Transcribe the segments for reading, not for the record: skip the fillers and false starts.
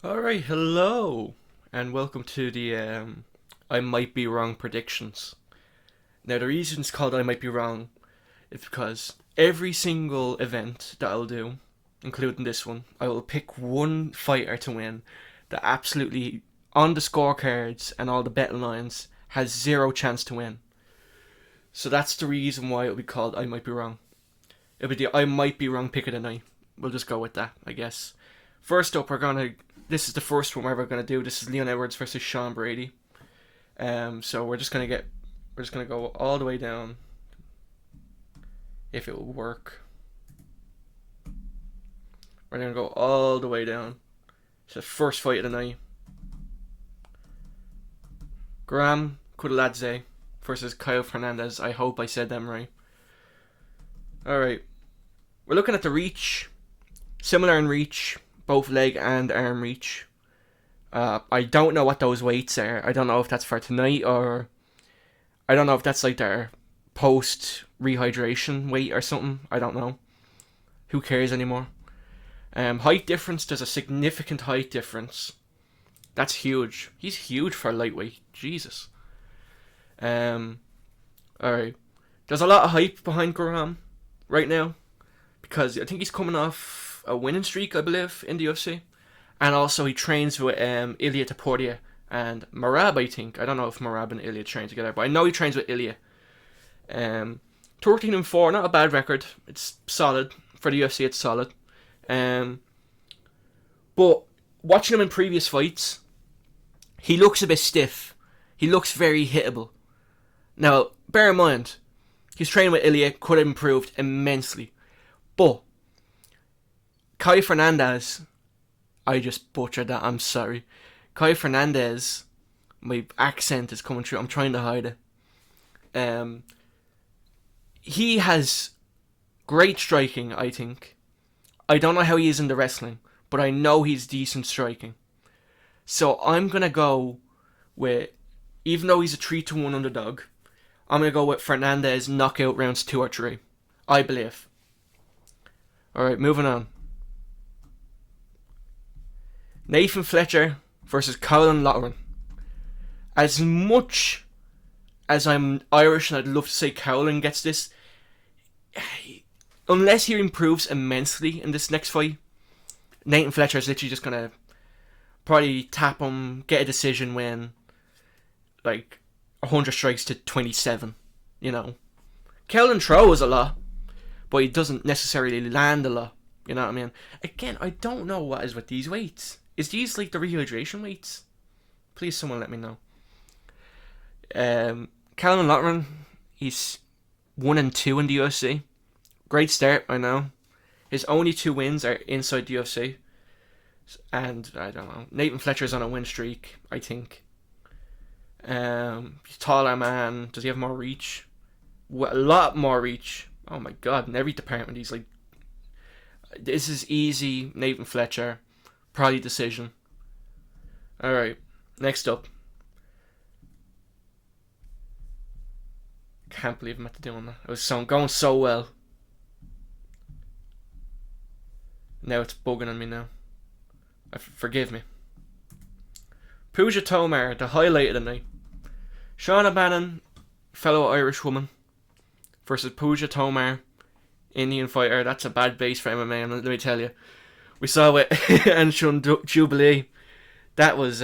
Alright, hello, and welcome to the I Might Be Wrong predictions. Now, the reason it's called I Might Be Wrong is because every single event that I'll do, including this one, I will pick one fighter to win that absolutely, on the scorecards and all the betting lines, has zero chance to win. So that's the reason why it'll be called I Might Be Wrong. It'll be the I Might Be Wrong pick of the night. We'll just go with that, I guess. First up, this is the first one we're ever gonna do. This is Leon Edwards versus Sean Brady. So we're just gonna go all the way down. If it will work, we're gonna go all the way down. It's the first fight of the night. Graham Kudeladze versus Kyle Fernandez. I hope I said them right. Alright. We're looking at the reach. Similar in reach, both leg and arm reach. I don't know what those weights are. I don't know if that's for tonight or I don't know if that's like their post rehydration weight or something. I don't know. Who cares anymore? Height difference. There's a significant height difference. That's huge. He's huge for lightweight. Jesus. All right. There's a lot of hype behind Graham right now because I think he's coming off a winning streak, I believe, in the UFC. And also he trains with Ilya Taportia and Marab, I think. I don't know if Marab and Ilya train together, but I know he trains with Ilya. 13-4, not a bad record. It's solid. For the UFC, it's solid. But watching him in previous fights, he looks a bit stiff. He looks very hittable. Now, bear in mind, his training with Ilya could have improved immensely. But Kai Fernandez, I just butchered that, I'm sorry. Kai Fernandez, my accent is coming through, I'm trying to hide it. He has great striking, I think. I don't know how he is in the wrestling, but I know he's decent striking. So I'm going to go with, even though he's a 3-1 underdog, I'm going to go with Fernandez knockout rounds 2 or 3. I believe. Alright, moving on. Nathan Fletcher versus Colin Lotteran. As much as I'm Irish and I'd love to say Colin gets this, unless he improves immensely in this next fight, Nathan Fletcher is literally just going to probably tap him, get a decision win, like 100 strikes to 27, you know. Colin throws a lot, but he doesn't necessarily land a lot, you know what I mean? Again, I don't know what is with these weights. Is these like the rehydration weights? Please someone let me know. Colin Lotteran, he's 1-2 in the UFC. Great start, I know. His only 2 wins are inside the UFC. And, I don't know, Nathan Fletcher's on a win streak, I think. He's taller man. Does he have more reach? A lot more reach. Oh my god, in every department he's like... This is easy, Nathan Fletcher. Probably decision. Alright, next up. Can't believe I'm at doing that. It was going so well. Now it's bugging on me now. Forgive me. Pooja Tomar, the highlight of the night. Shauna Bannon, fellow Irish woman, versus Pooja Tomar, Indian fighter. That's a bad base for MMA, let me tell you. We saw it and Shun Jubilee. That was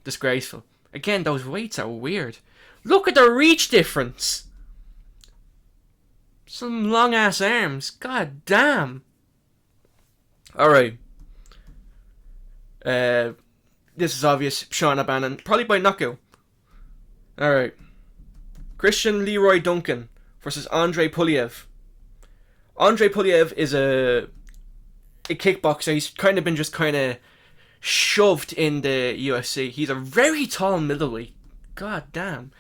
disgraceful. Again, those weights are weird. Look at the reach difference. Some long ass arms. God damn. Alright. This is obvious. Shauna Bannon. Probably by knockout. Alright. Christian Leroy Duncan versus Andrei Pulyev. Andrei Pulyev is a kickboxer. He's kind of shoved in the UFC. He's a very tall middleweight. God damn.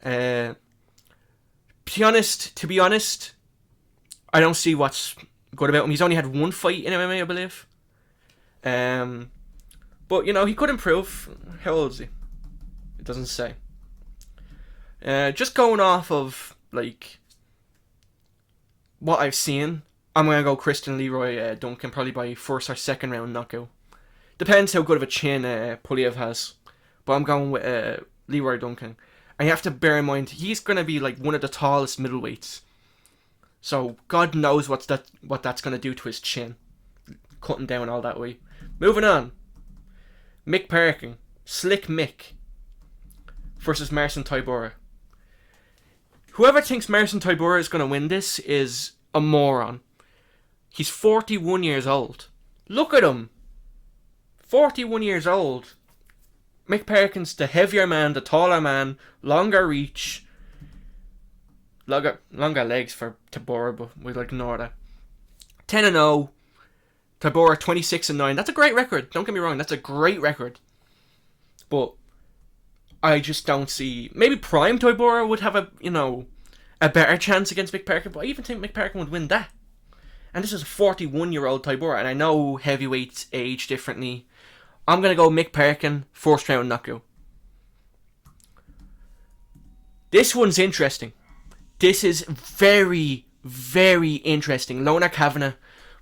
To be honest, I don't see what's good about him. He's only had 1 fight in MMA, I believe. But, you know, he could improve. How old is he? It doesn't say. Just going off of, like, what I've seen, I'm going to go Christian Leroy Duncan, probably by first or second round knockout. Depends how good of a chin Puliev has. But I'm going with Leroy Duncan. And you have to bear in mind, he's going to be like one of the tallest middleweights. So God knows what that's going to do to his chin. Cutting down all that way. Moving on. Mick Parkin. Slick Mick. Versus Marcin Tybura. Whoever thinks Marcin Tybura is going to win this is a moron. He's 41 years old. Look at him. 41 years old. Mick Parkin's the heavier man, the taller man, longer reach, longer legs for Tybura, but we'll ignore that. 10-0. Tybura 26-9. That's a great record. Don't get me wrong, that's a great record. But I just don't see. Maybe Prime Tybura would have a better chance against Mick Parkin, but I even think Mick Parkin would win that. And this is a 41-year-old Tybura, and I know heavyweights age differently. I'm going to go Mick Parkin, first round knockout. This one's interesting. This is very, very interesting. Lona Kavanagh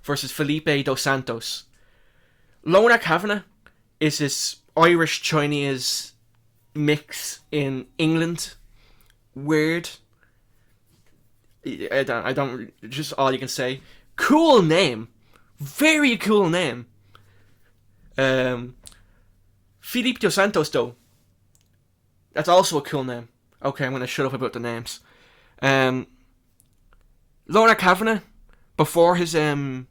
versus Felipe Dos Santos. Lona Kavanagh is this Irish-Chinese mix in England. Weird. I don't, just all you can say. Cool name. Very cool name. Felipe Dos Santos, though. That's also a cool name. Okay, I'm going to shut up about the names. Lona Kavanagh, before his, I don't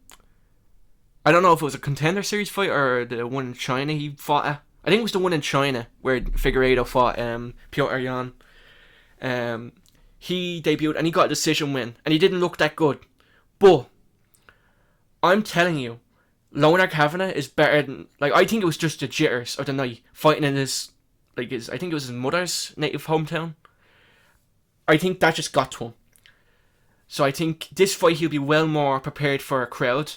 know if it was a Contender Series fight or the one in China he fought at. I think it was the one in China where Figueiredo fought Petr Yan. He debuted and he got a decision win. And he didn't look that good. But I'm telling you, Lona Kavanagh is better than... Like, I think it was just the jitters of the night. Fighting in his... I think it was his mother's native hometown. I think that just got to him. So I think this fight he'll be well more prepared for a crowd.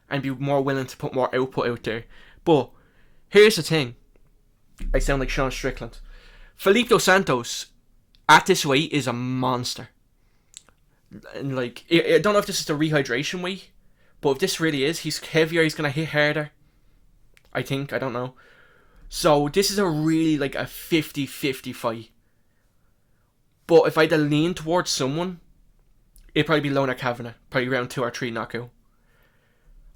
And be more willing to put more output out there. But here's the thing. I sound like Sean Strickland. Felipe Dos Santos, at this weight, is a monster. And like, I don't know if this is the rehydration weight. But if this really is, he's heavier, he's going to hit harder. I think, I don't know. So this is a really like a 50-50 fight. But if I had to lean towards someone, it'd probably be Lona Kavanagh. Probably round 2 or 3 knockout.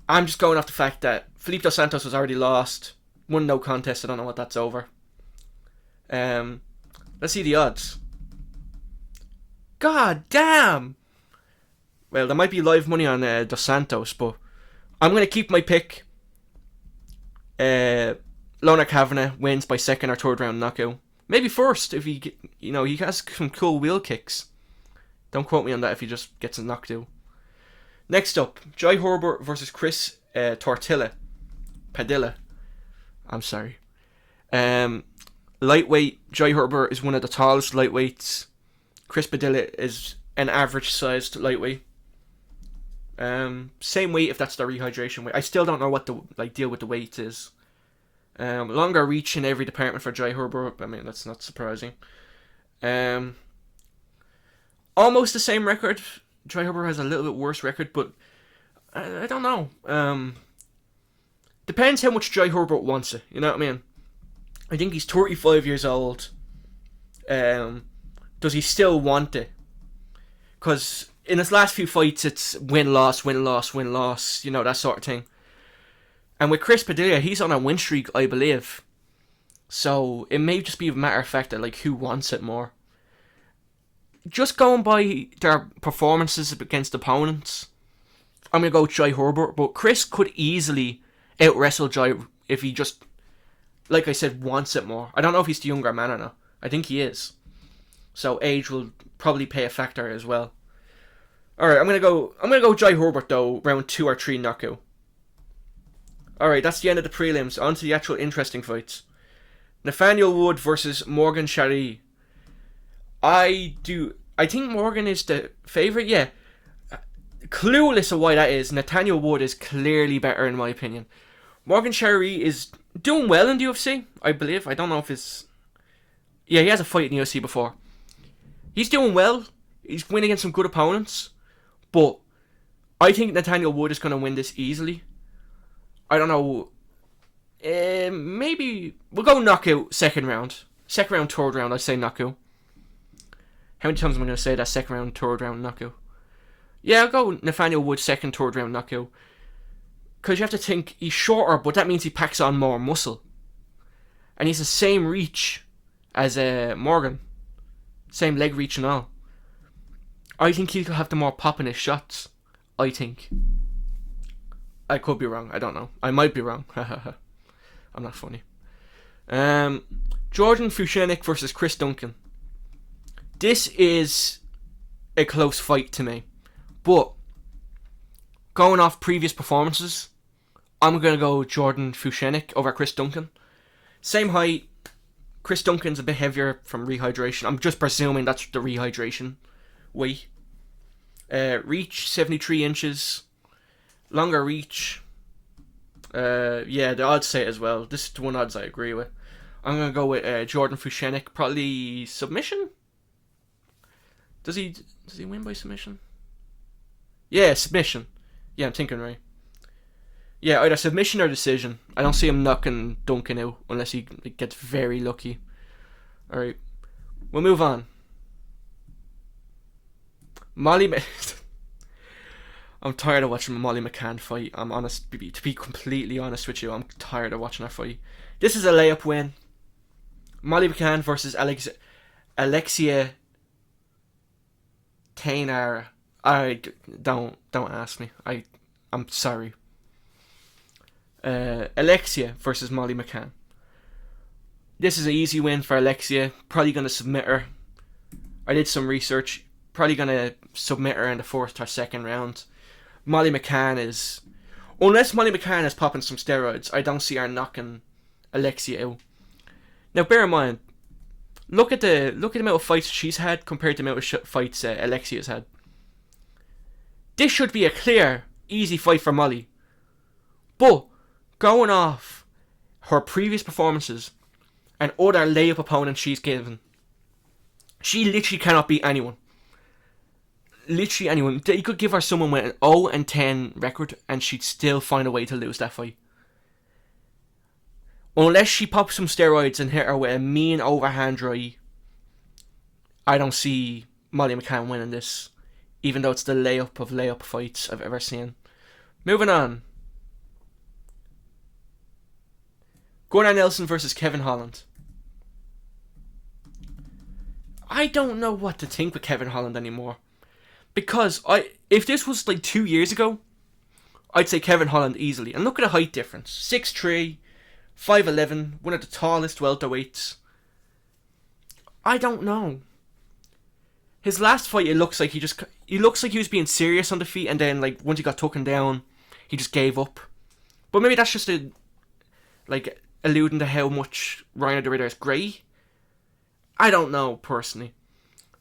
I'm just going off the fact that Felipe Dos Santos was already lost. Won no contest, I don't know what that's over. Let's see the odds. God damn! Well, there might be live money on Dos Santos, but I'm going to keep my pick. Lona Kavanagh wins by 2nd or 3rd round knockout. Maybe first, if he has some cool wheel kicks. Don't quote me on that if he just gets knocked out. Next up, Jai Herbert versus Chris Padilla. I'm sorry. Lightweight, Jai Herbert is one of the tallest lightweights. Chris Padilla is an average-sized lightweight. Same weight if that's the rehydration weight. I still don't know what the deal with the weight is. Longer reach in every department for Jai Herbert. I mean, that's not surprising. Almost the same record. Jai Herbert has a little bit worse record, but I don't know. Depends how much Jai Herbert wants it. You know what I mean? I think he's 35 years old. Does he still want it? Because in his last few fights, it's win-loss, win-loss, win-loss, that sort of thing. And with Chris Padilla, he's on a win streak, I believe. So it may just be a matter of fact that, like, who wants it more. Just going by their performances against opponents, I'm going to go Jai Herbert. But Chris could easily out-wrestle Jai if he just, like I said, wants it more. I don't know if he's the younger man or not. I think he is. So age will probably play a factor as well. Alright, I'm gonna go Jai Herbert though, round 2 or 3 knockout. Alright, that's the end of the prelims. On to the actual interesting fights. Nathaniel Wood versus Morgan Charry. I think Morgan is the favourite, yeah. Clueless of why that is. Nathaniel Wood is clearly better in my opinion. Morgan Charry is doing well in the UFC, I believe. I don't know if it's... Yeah, he has a fight in the UFC before. He's doing well. He's winning against some good opponents. But I think Nathaniel Wood is going to win this easily. I don't know. Maybe we'll go knockout second round. Second round, third round, I'd say knockout. How many times am I going to say that? Second round, third round, knockout. Yeah, I'll go Nathaniel Wood second, third round knockout. Because you have to think, he's shorter, but that means he packs on more muscle. And he's the same reach as Morgan. Same leg reach and all. I think he'll have the more pop in his shots. I think. I could be wrong. I don't know. I might be wrong. I'm not funny. Jordan Fushenic versus Chris Duncan. This is a close fight to me. But going off previous performances, I'm going to go Jordan Fushenic over Chris Duncan. Same height. Chris Duncan's a bit heavier from rehydration. I'm just presuming that's the rehydration weight. Reach 73 inches. Longer reach. Yeah, the odds say it as well. This is the one odds I agree with. I'm going to go with Jordan Fushenic. Probably submission? Does he win by submission? Yeah, submission. Yeah, I'm thinking right. Yeah, either submission or decision. I don't see him knocking Duncan out unless he gets very lucky. Alright. We'll move on. I'm tired of watching Molly McCann fight. I'm honest, to be completely honest with you, I'm tired of watching her fight. This is a layup win. Molly McCann versus Alexia Tainara. Don't ask me. I'm sorry. Alexia versus Molly McCann. This is an easy win for Alexia. Probably going to submit her. I did some research. Probably going to submit her in the first or second round. Molly McCann is... Unless Molly McCann is popping some steroids, I don't see her knocking Alexia out. Now bear in mind, look at the amount of fights she's had compared to the amount of fights Alexia's had. This should be a clear, easy fight for Molly. But going off her previous performances and other layup opponents she's given, she literally cannot beat anyone. Literally anyone. You could give her someone with an 0-10 record and she'd still find a way to lose that fight. Unless she pops some steroids and hit her with a mean overhand right, I don't see Molly McCann winning this. Even though it's the layup of layup fights I've ever seen. Moving on. Gunnar Nelson versus Kevin Holland. I don't know what to think with Kevin Holland anymore. Because if this was like 2 years ago, I'd say Kevin Holland easily. And look at the height difference. 6'3", 5'11", one of the tallest welterweights. I don't know. His last fight, it looks like he looks like he was being serious on the feet, and then like once he got taken down, he just gave up. But maybe that's just alluding to how much Ryan the Ritter is great. I don't know personally,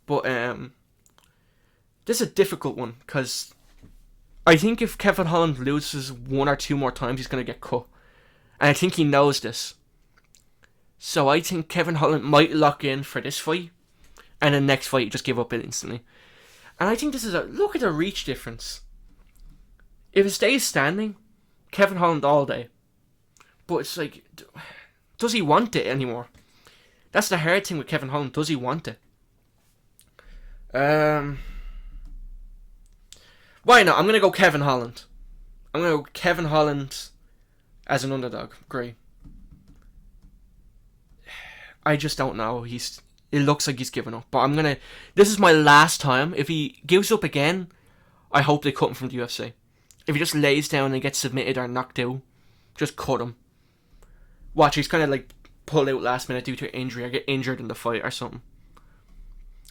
but this is a difficult one because I think if Kevin Holland loses one or two more times, he's gonna get cut, and I think he knows this. So I think Kevin Holland might lock in for this fight. And then next fight, you just give up instantly. And I think this is look at the reach difference. If it stays standing, Kevin Holland all day. But it's like, does he want it anymore? That's the hard thing with Kevin Holland. Does he want it? Why not? I'm going to go Kevin Holland. I'm going to go Kevin Holland as an underdog. Great. I just don't know. It looks like he's given up. But this is my last time. If he gives up again, I hope they cut him from the UFC. If he just lays down and gets submitted or knocked out, just cut him. Watch, he's kind of like pulled out last minute due to injury or get injured in the fight or something.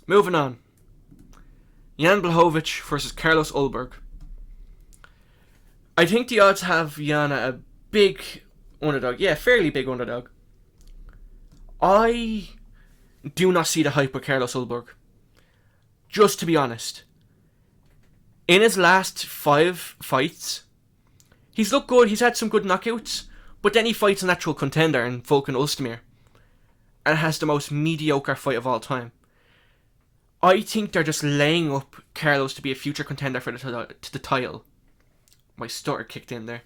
Moving on. Jan Blachowicz versus Carlos Ulberg. I think the odds have Jan a big underdog. Yeah, fairly big underdog. I do not see the hype with Carlos Ulberg. Just to be honest. In his last 5 fights, he's looked good. He's had some good knockouts. But then he fights an actual contender in Volkan Ozdemir. And has the most mediocre fight of all time. I think they're just laying up Carlos to be a future contender for the title. My stutter kicked in there.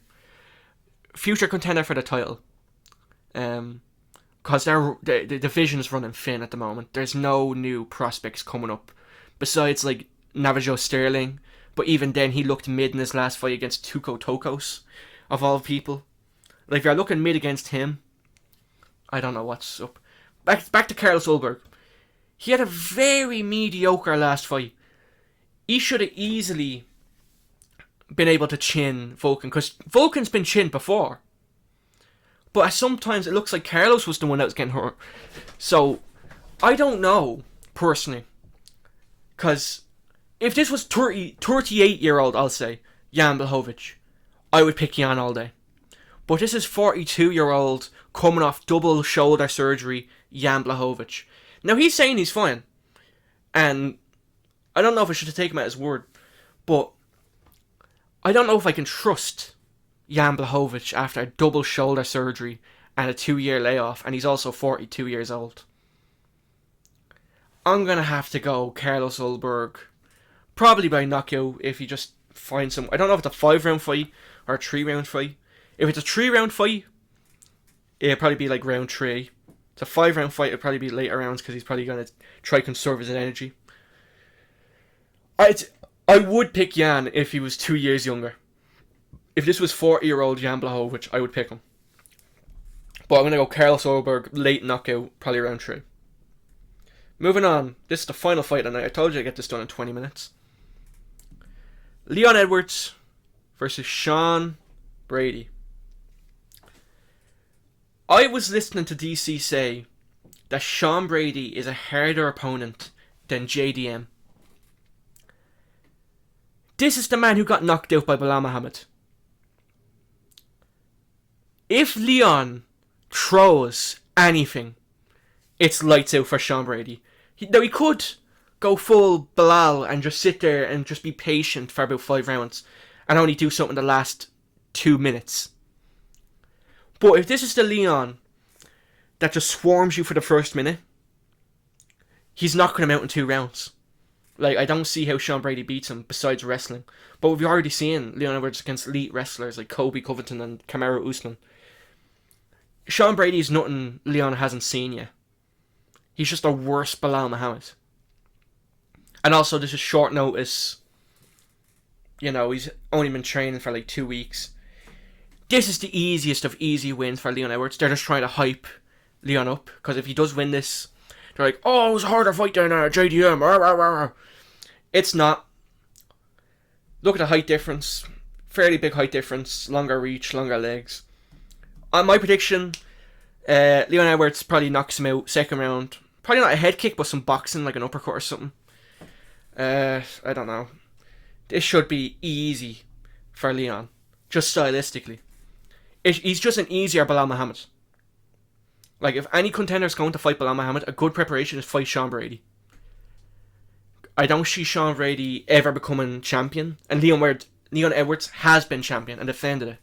Future contender for the title. Because the division is running thin at the moment. There's no new prospects coming up besides like Navajo Sterling, but even then he looked mid in his last fight against Tuco Tokos, of all people. Like, if you're looking mid against him, I don't know what's up. Back to Carlos Ulberg. He had a very mediocre last fight. He should have easily been able to chin Vulcan, because Vulcan's been chinned before. But sometimes it looks like Carlos was the one that was getting hurt. So, I don't know, personally. Because if this was 38-year-old, I'll say, Jan Blachowicz, I would pick Jan all day. But this is 42-year-old, coming off double shoulder surgery, Jan Blachowicz. Now, he's saying he's fine. And I don't know if I should take him at his word. But I don't know if I can trust Jan Blachowicz after a double shoulder surgery and a 2-year layoff. And he's also 42 years old. I'm going to have to go Carlos Ulberg. Probably by knockout if he just finds some... I don't know if it's a 5-round fight or a 3-round fight. If it's a 3-round fight, it'll probably be like round 3. It's a 5-round fight, it'll probably be later rounds because he's probably going to try to conserve his energy. I would pick Jan if he was 2 years younger. If this was 40-year-old Jan Blachowicz, I would pick him. But I'm going to go Carlos Ulberg, late knockout, probably round 3. Moving on, this is the final fight of the night. I told you I'd get this done in 20 minutes. Leon Edwards versus Sean Brady. I was listening to DC say that Sean Brady is a harder opponent than JDM. This is the man who got knocked out by Bilal Muhammad. If Leon throws anything, it's lights out for Sean Brady. He could go full Bilal and just sit there and just be patient for about 5 rounds and only do something the last 2 minutes. But if this is the Leon that just swarms you for the first minute, he's knocking him out in 2 rounds. Like, I don't see how Sean Brady beats him besides wrestling. But we've already seen Leon Edwards against elite wrestlers like Kobe Covington and Kamaru Usman. Sean Brady is nothing Leon hasn't seen yet. He's just a worse Bilal Muhammad. And also, this is short notice. You know, he's only been training for like 2 weeks. This is the easiest of easy wins for Leon Edwards. They're just trying to hype Leon up. Because if he does win this, they're like, oh, it was a harder fight than JDM. It's not. Look at the height difference. Fairly big height difference. Longer reach, longer legs. On my prediction, Leon Edwards probably knocks him out 2nd round. Probably not a head kick, but some boxing, like an uppercut or something. I don't know. This should be easy for Leon. Just stylistically. He's just an easier Bilal Muhammad. Like, if any contender's going to fight Bilal Muhammad, a good preparation is fight Sean Brady. I don't see Sean Brady ever becoming champion. And Leon Edwards has been champion and defended it.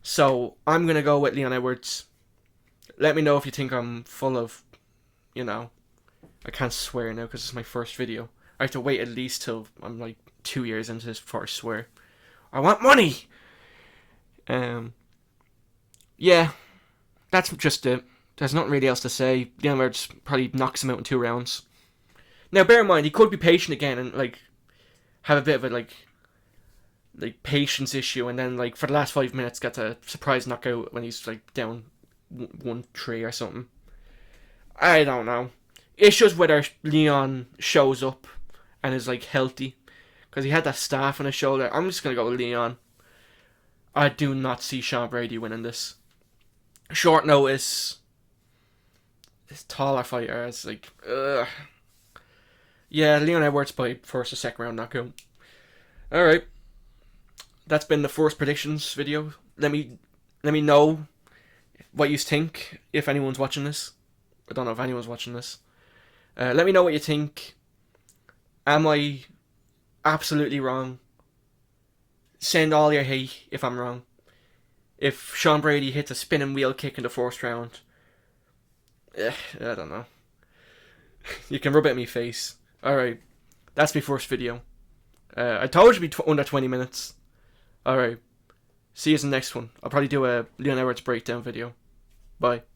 So, I'm going to go with Leon Edwards. Let me know if you think I'm full of, you know, I can't swear now because it's my first video. I have to wait at least till I'm like 2 years into this before I swear. I want money! Yeah, that's just it. There's nothing really else to say. Leon Edwards probably knocks him out in 2 rounds. Now, bear in mind, he could be patient again and, like, have a bit of a, like patience issue, and then, like, for the last 5 minutes, gets a surprise knockout when he's, like, down 1-3 or something. I don't know. It's just whether Leon shows up and is, like, healthy. Because he had that staff on his shoulder. I'm just going to go with Leon. I do not see Sean Brady winning this. Short notice. This taller fighter is like, ugh. Yeah, Leon Edwards by 1st or 2nd round knockout. Alright. That's been the first predictions video. Let me know what you think, if anyone's watching this. I don't know if anyone's watching this. Let me know what you think. Am I absolutely wrong? Send all your hate if I'm wrong. If Sean Brady hits a spinning wheel kick in the 1st round, I don't know. You can rub it in my face. Alright, that's my first video. I told you it'd be under 20 minutes. Alright, see you in the next one. I'll probably do a Leon Edwards breakdown video. Bye.